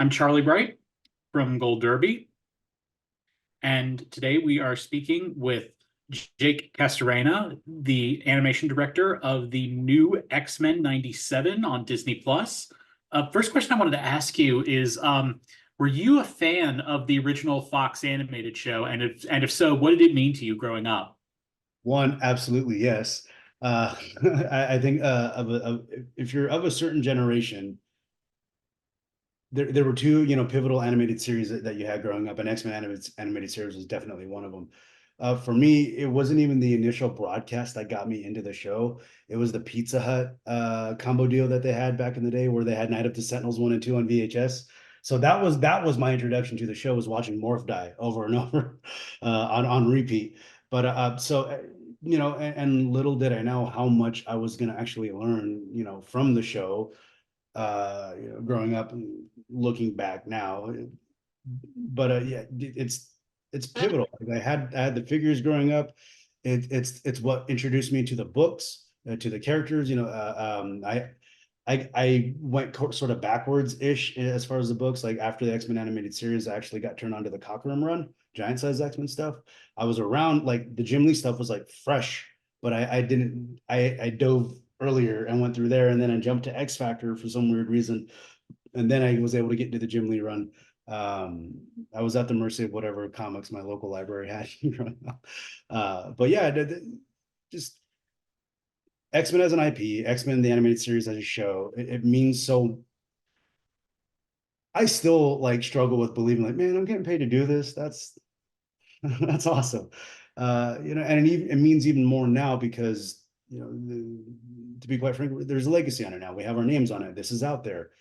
I'm Charlie Bright from Gold Derby, and today we are speaking with Jake Castorena, the animation director of the new X-Men '97 on Disney Plus. First question I wanted to ask you is, were you a fan of the original Fox animated show? And if so, what did it mean to you growing up? One, absolutely, yes. Uh, I think if you're of a certain generation, there were two, pivotal animated series that you had growing up, and X-Men animated series was definitely one of them. For me, it wasn't even the initial broadcast that got me into the show. It was the Pizza Hut combo deal that they had back in the day, where they had Night of the Sentinels 1 and 2 on VHS. So that was my introduction to the show, was watching Morph die over and over on repeat. But and little did I know how much I was going to actually learn, from the show, growing up and looking back now. But yeah, it's pivotal. Like, I had the figures growing up. It's what introduced me to the books, to the characters. I went sort of backwards ish as far as the books. Like, after the X-Men animated series, I actually got turned on to the Cockrum run, giant size X-Men stuff. I was around, like, the Jim Lee stuff was like fresh, but I didn't I dove earlier and went through there, and then I jumped to X Factor for some weird reason, and then I was able to get into the Jim Lee run. Um, I was at the mercy of whatever comics my local library had growing up. But yeah, just X-Men as an IP, X-Men the animated series as a show, it means so. I still like struggle with believing, like, man, I'm getting paid to do this. That's that's awesome. And it means even more now because, to be quite frank, there's a legacy on it now. We have our names on it. This is out there.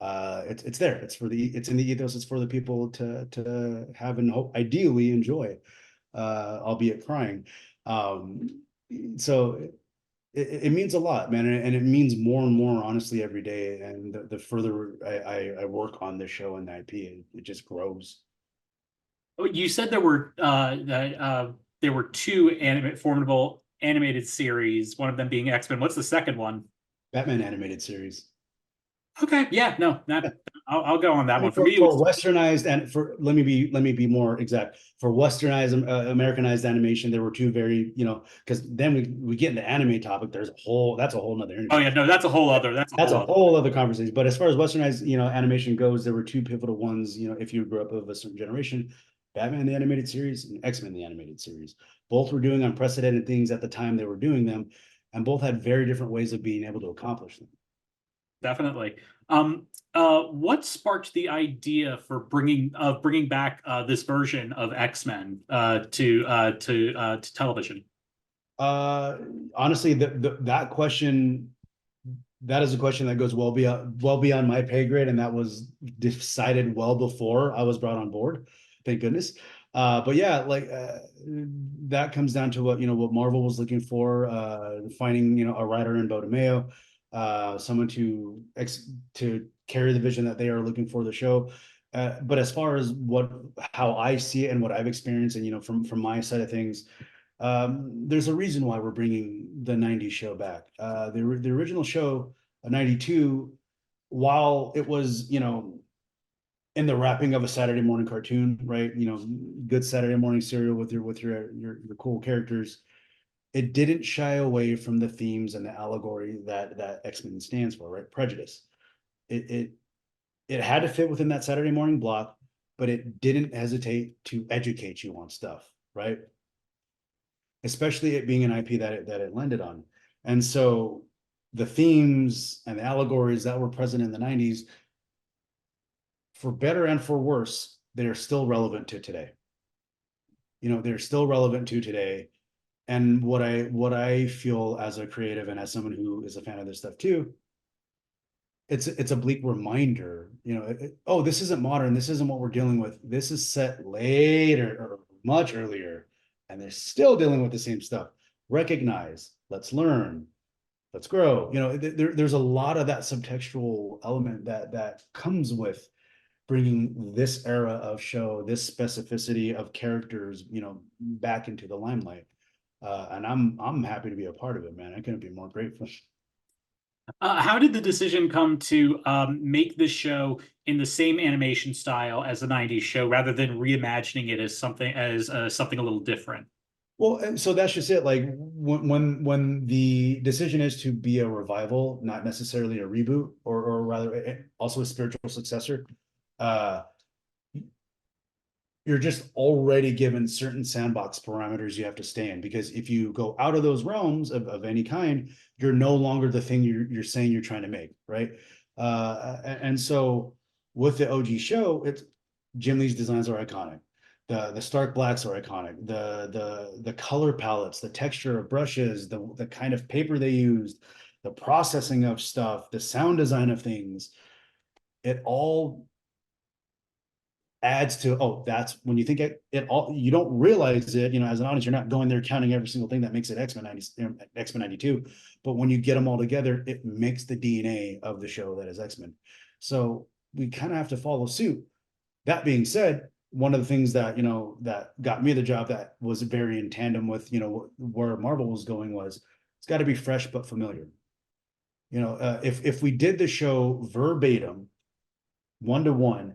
It's there. It's in the ethos. It's for the people to have and hope, ideally enjoy, albeit crying. So it means a lot, man, and it means more and more, honestly, every day. And the further I work on this show and the IP, it just grows. Oh, you said there were two formidable animated series, one of them being X-Men. What's the second one? Batman animated series. Okay, yeah, no, not I'll go on that one. For For, me, it for was westernized, and for let me be more exact. For westernized, Americanized animation, there were two very, because then we get into anime topic. That's a whole nother oh interview. yeah, no, that's a That's whole a other. whole other conversation. But as far as westernized, animation goes, there were two pivotal ones. If you grew up of a certain generation, Batman the animated series and X-Men the animated series. Both were doing unprecedented things at the time they were doing them, and both had very different ways of being able to accomplish them. Definitely. What sparked the idea for bringing back this version of X-Men to television? Uh, Honestly, that question, that is a question that goes well beyond my pay grade, and that was decided well before I was brought on board. Thank goodness. But yeah, like, that comes down to what Marvel was looking for, finding, a writer in Bodemeo, someone to carry the vision that they are looking for the show. But as far as how I see it and what I've experienced, and from my side of things, there's a reason why we're bringing the '90s show back. The original show, '92, while it was, in the wrapping of a Saturday morning cartoon, right? Good Saturday morning cereal with your cool characters. It didn't shy away from the themes and the allegory that X-Men stands for, right? Prejudice. It had to fit within that Saturday morning block, but it didn't hesitate to educate you on stuff, right? Especially it being an IP that it landed on. And so the themes and the allegories that were present in the '90s, for better and for worse, they're still relevant to today. They're still relevant to today. And what I feel as a creative and as someone who is a fan of this stuff too, it's a bleak reminder. Oh, this isn't modern. This isn't what we're dealing with. This is set later or much earlier, and they're still dealing with the same stuff. Recognize, let's learn, let's grow. There's a lot of that subtextual element that comes with bringing this era of show, this specificity of characters, back into the limelight. And I'm happy to be a part of it, man. I couldn't be more grateful. How did the decision come to make this show in the same animation style as the '90s show, rather than reimagining it as something a little different? Well, and so that's just it. Like when the decision is to be a revival, not necessarily a reboot, or rather also a spiritual successor, uh, you're just already given certain sandbox parameters you have to stay in. Because if you go out of those realms of any kind, you're no longer the thing you're saying you're trying to make, right? And so with the OG show, it's Jim Lee's designs are iconic. The stark blacks are iconic. The color palettes, the texture of brushes, the kind of paper they used, the processing of stuff, the sound design of things, it all adds to, oh, that's when you think it all, you don't realize it, as an audience, you're not going there counting every single thing that makes it X-Men 90, X-Men 92. But when you get them all together, it makes the DNA of the show that is X-Men. So we kind of have to follow suit. That being said, one of the things that that got me the job, that was very in tandem with where Marvel was going, was it's got to be fresh but familiar. If we did the show verbatim, 1-to-1,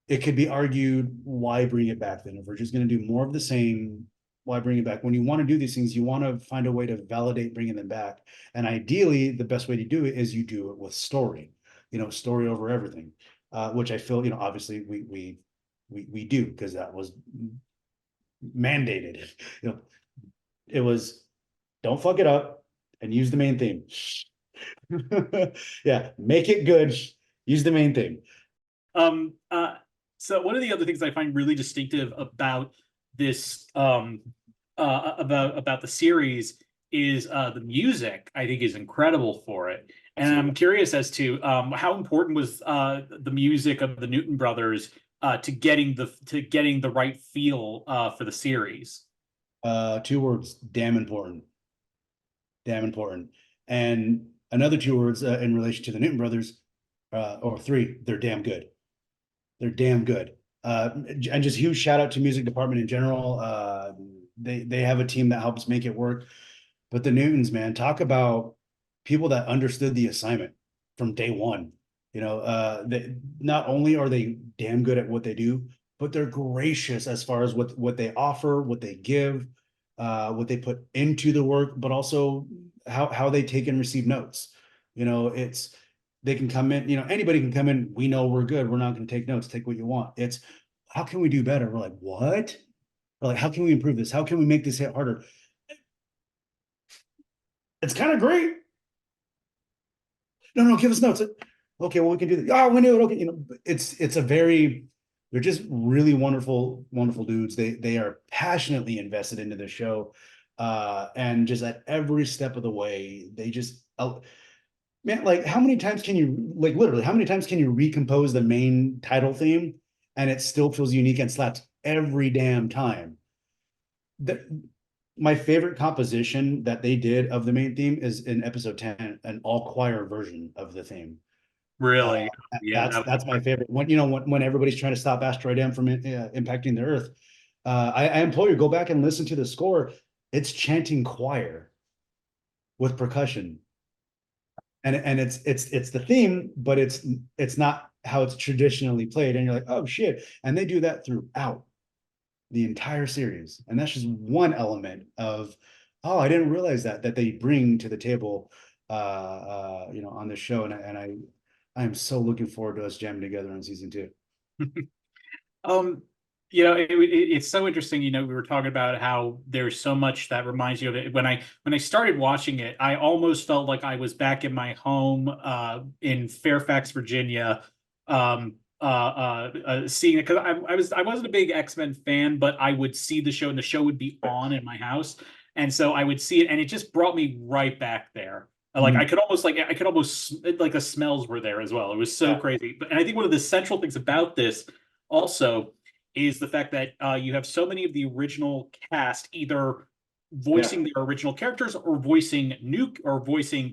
it could be argued, why bring it back then? If we're just going to do more of the same, why bring it back? When you want to do these things, you want to find a way to validate bringing them back. And ideally, the best way to do it is you do it with story, story over everything, which I feel, obviously we do, because that was mandated. You know, it was, don't fuck it up and use the main theme. Yeah, make it good. Use the main theme. Um, uh, so one of the other things I find really distinctive about this about the series is the music. I think is incredible for it, and I'm Absolutely. curious as to how important was the music of the Newton brothers to getting the right feel for the series. 2 words, damn important. Damn important. And another 2 words in relation to the Newton brothers, or three, they're damn good. They're damn good. And just huge shout out to music department in general. They have a team that helps make it work. But the Newtons, man, talk about people that understood the assignment from day one. They, not only are they damn good at what they do, but they're gracious as far as what they offer, what they give, what they put into the work, but also how they take and receive notes. It's, they can come in, anybody can come in. We know we're good. We're not going to take notes. Take what you want. It's, how can we do better? We're like, what? We're like, how can we improve this? How can we make this hit harder? It's kind of great. No, give us notes. Okay, well, we can do that. Oh, we knew it. Okay, it's a very, they're just really wonderful, wonderful dudes. They are passionately invested into the show, and just at every step of the way, they just, man, like how many times can you, like literally, how many times can you recompose the main title theme and it still feels unique and slaps every damn time? The, my favorite composition that they did of the main theme is in episode 10, an all choir version of the theme. Uh, Really, yeah, that's my favorite. When everybody's trying to stop asteroid M from impacting the Earth, I implore you, go back and listen to the score. It's chanting choir with percussion, and it's the theme, but it's not how it's traditionally played. And you're like, oh shit! And they do that throughout the entire series, and that's just one element of, oh, I didn't realize that they bring to the table, on this show, and I am so looking forward to us jamming together on season 2. Um, it's so interesting. We were talking about how there's so much that reminds you of it. When I started watching it, I almost felt like I was back in my home in Fairfax, Virginia, seeing it, because I wasn't a big X-Men fan, but I would see the show and the show would be on in my house, and so I would see it, and it just brought me right back there. Like Mhm. I could almost like the smells were there as well. It was so Yeah, crazy. And I think one of the central things about this also is the fact that you have so many of the original cast either yeah, voicing their original characters or voicing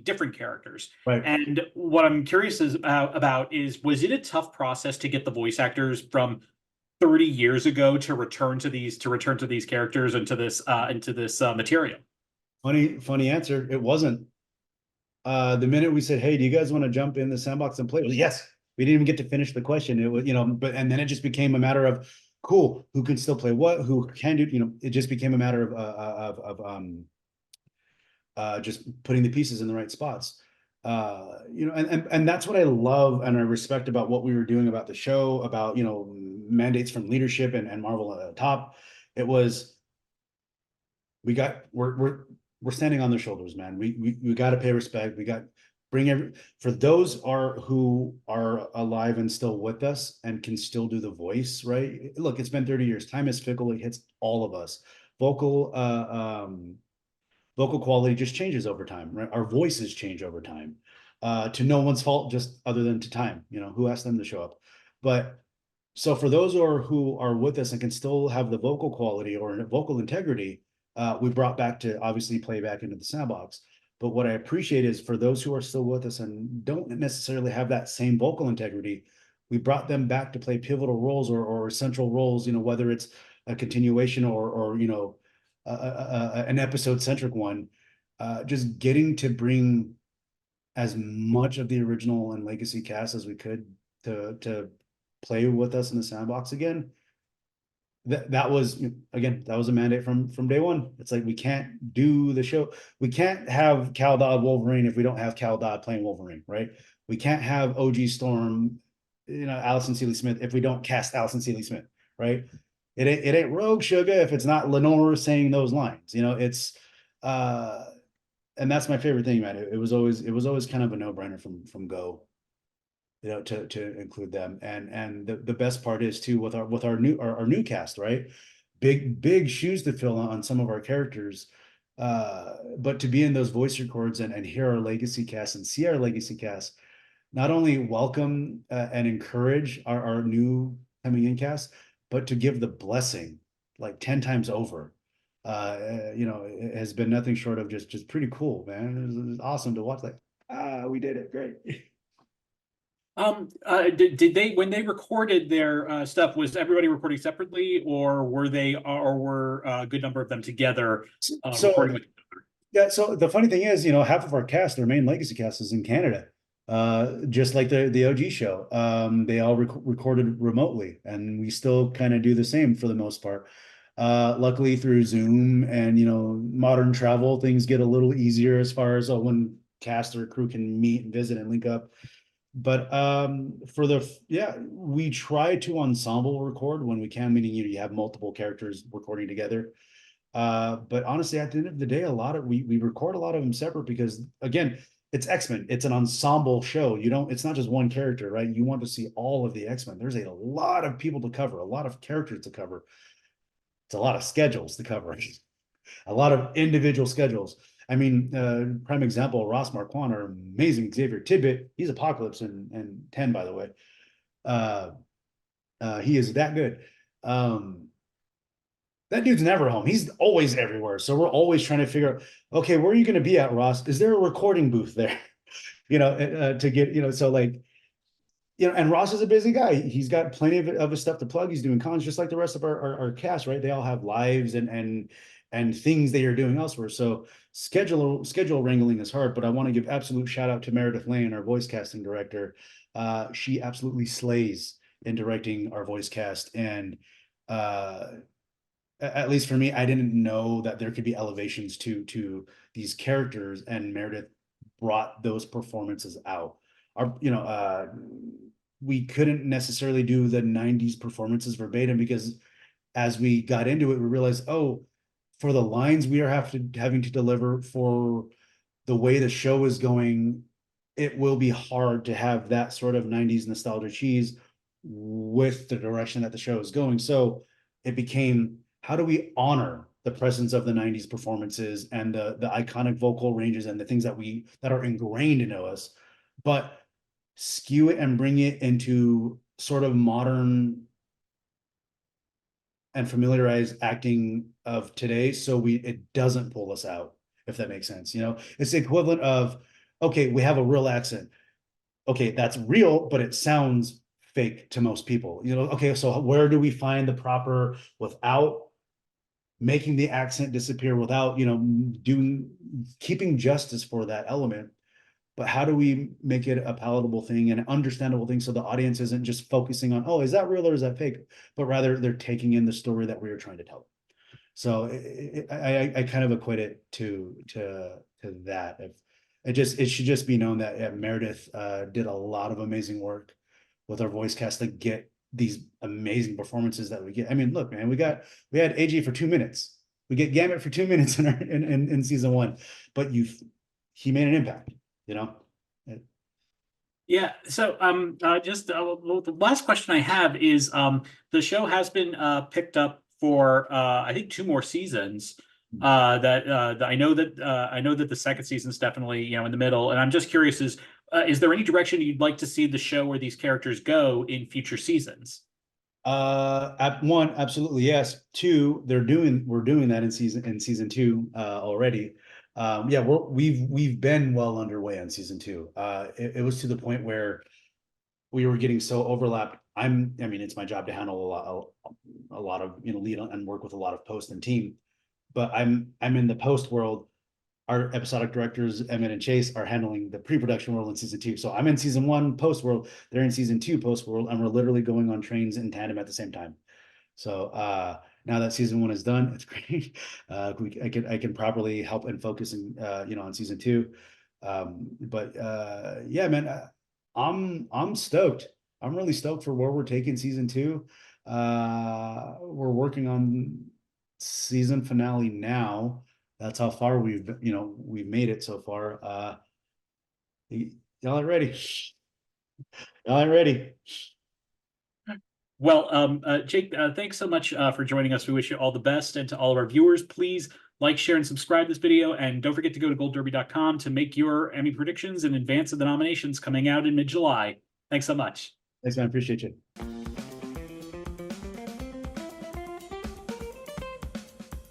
different characters. right. And what I'm curious about is, was it a tough process to get the voice actors from 30 years ago to return to these characters and to this material? Funny answer. It wasn't. The minute we said, "Hey, do you guys want to jump in the sandbox and play?" It was yes. We didn't even get to finish the question. It was, but and then it just became a matter of cool, who can still play what, who can do, it just became a matter of just putting the pieces in the right spots. And that's what I love and I respect about what we were doing about the show, about mandates from leadership and Marvel at the top. It was we're standing on their shoulders, man. We got to pay respect. We got bring every for those are who are alive and still with us and can still do the voice, right? Look, it's been 30 years. Time is fickle. It hits all of us. Vocal vocal quality just changes over time, right? Our voices change over time. To no one's fault, just other than to time, who asked them to show up. But so for those who are with us and can still have the vocal quality or vocal integrity, we brought back to obviously play back into the sandbox. But what I appreciate is for those who are still with us and don't necessarily have that same vocal integrity, we brought them back to play pivotal roles or central roles, whether it's a continuation or an episode centric one, just getting to bring as much of the original and legacy cast as we could to play with us in the sandbox again. That was a mandate from day one. It's like we can't do the show. We can't have Cal Dodd Wolverine if we don't have Cal Dodd playing Wolverine, right? We can't have OG Storm, Allison Seeley Smith if we don't cast Allison Seeley Smith, right? It ain't Rogue Sugar if it's not Lenore saying those lines. It's and that's my favorite thing, man. It was always kind of a no-brainer from go, to include them. And the best part is too with our new cast, right? Big shoes to fill on some of our characters. But to be in those voice records and hear our legacy cast and see our legacy cast not only welcome and encourage our new coming in cast, but to give the blessing like 10 times over. It has been nothing short of just pretty cool, man. It was awesome to watch. Like, we did it, great. Did they when they recorded their stuff, was everybody recording separately, or were a good number of them together So recording with? yeah, so the funny thing is, half of our cast, our main legacy cast, is in Canada. Just like the OG show. They all recorded remotely, and we still kind of do the same for the most part. Luckily through Zoom and modern travel, things get a little easier as far as when cast or crew can meet and visit and link up. But we try to ensemble record when we can, meaning you have multiple characters recording together. But honestly, at the end of the day, we record a lot of them separate because again, it's X-Men. It's an ensemble show. It's not just one character, right? You want to see all of the X-Men. There's a lot of people to cover, a lot of characters to cover. It's a lot of schedules to cover, a lot of individual schedules. I mean, prime example, Ross Marquand, our amazing Xavier Tidbit. He's Apocalypse and 10, by the way. He is that good. That dude's never home. He's always everywhere. So we're always trying to figure out, okay, where are you going to be at, Ross? Is there a recording booth there? To get, so like, and Ross is a busy guy. He's got plenty of his stuff to plug. He's doing cons just like the rest of our cast, right? They all have lives and things they are doing elsewhere. So schedule wrangling is hard, but I want to give absolute shout out to Meredith Lane, our voice casting director. She absolutely slays in directing our voice cast. And at least for me, I didn't know that there could be elevations to these characters, and Meredith brought those performances out. We couldn't necessarily do the 90s performances verbatim because as we got into it, we realized, for the lines we are having to deliver, for the way the show is going, it will be hard to have that sort of 90s nostalgia cheese with the direction that the show is going. So it became, how do we honor the presence of the 90s performances and the iconic vocal ranges and the things that are ingrained into us, but skew it and bring it into sort of modern and familiarized acting of today, so it doesn't pull us out, if that makes sense. It's the equivalent of, okay, we have a real accent. Okay, that's real, but it sounds fake to most people. Okay, so where do we find the proper, without making the accent disappear, without keeping justice for that element? but how do we make it a palatable thing and understandable thing so the audience isn't just focusing on, oh, is that real or is that fake? But rather they're taking in the story that we were trying to tell. So I kind of equate it to that. If it should just be known that Meredith did a lot of amazing work with our voice cast to get these amazing performances that we get. I mean, look, man, we had AJ for 2 minutes. We get Gambit for 2 minutes in season one, but he made an impact, you know. Yeah. So, just the last question I have is, the show has been picked up for I think 2 more seasons. That I know that the second season is definitely, you know, in the middle, and I'm just curious, is there any direction you'd like to see the show or these characters go in future seasons? One, absolutely yes. Two, we're doing that in season two already. Yeah, we've been well underway on season two. It was to the point where we were getting so overlapped. I mean, it's my job to handle a lot of, you know, lead and work with a lot of post and team, but I'm in the post world. Our episodic directors, Emmett and Chase, are handling the pre-production world in season two. So I'm in season one post world, they're in season two post world, and we're literally going on trains in tandem at the same time. So now that season one is done, it's great. I can properly help and focus you know, on season two. But yeah, man, I'm stoked. I'm really stoked for where we're taking season two. We're working on season finale now. That's how far we've made it so far. Y'all are ready. Y'all are ready. Well, Jake, thanks so much for joining us. We wish you all the best, and to all of our viewers, please like, share, and subscribe this video, and don't forget to go to goldderby.com to make your Emmy predictions in advance of the nominations coming out in mid-July. Thanks so much. Thanks, man. Appreciate you.